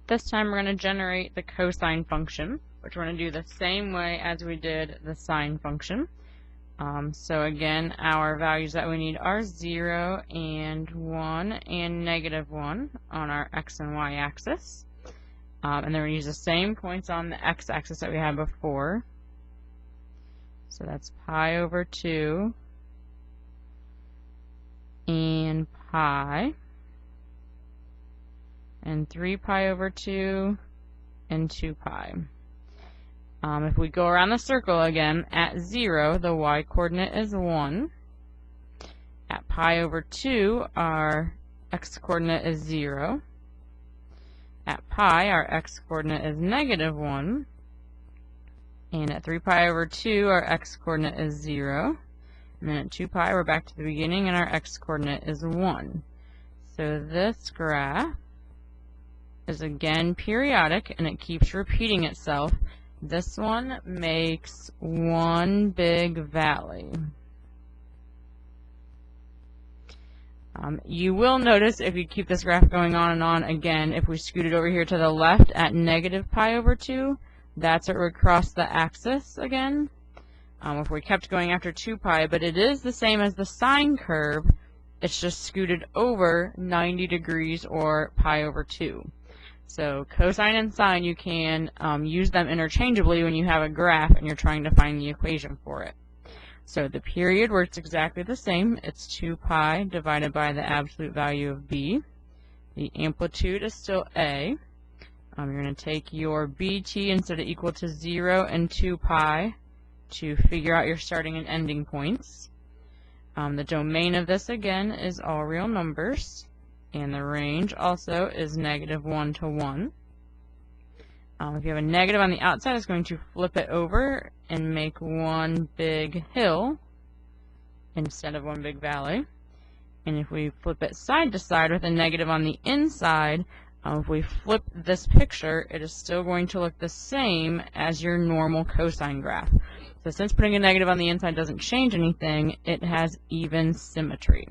This time we're going to generate the cosine function, which we're going to do the same way as we did the sine function. So again, our values that we need are 0 and 1 and negative 1 on our x and y axis. And then we're going to use the same points on the x-axis that we had before. So that's pi over 2 and pi, and 3 pi over 2 and 2 pi. If we go around the circle again, at 0, the y-coordinate is 1. At pi over 2, our x-coordinate is 0. At pi, our x-coordinate is negative 1. And at 3 pi over 2, our x-coordinate is 0. And then at 2 pi, we're back to the beginning, and our x-coordinate is 1. So this graph is again periodic, and it keeps repeating itself. This one makes one big valley. You will notice if you keep this graph going on and on, again, if we scoot it over here to the left at negative pi over 2, that's where it would cross the axis again. If we kept going after 2 pi, but it is the same as the sine curve, it's just scooted over 90 degrees or pi over 2. So cosine and sine, you can use them interchangeably when you have a graph and you're trying to find the equation for it. So the period works exactly the same. It's 2 pi divided by the absolute value of b. The amplitude is still a. You're going to take your bt instead of equal to 0 and 2 pi to figure out your starting and ending points. The domain of this, again, is all real numbers. And the range also is negative 1 to 1. If you have a negative on the outside, it's going to flip it over and make one big hill instead of one big valley. And if we flip it side to side with a negative on the inside, if we flip this picture, it is still going to look the same as your normal cosine graph. So since putting a negative on the inside doesn't change anything, it has even symmetry.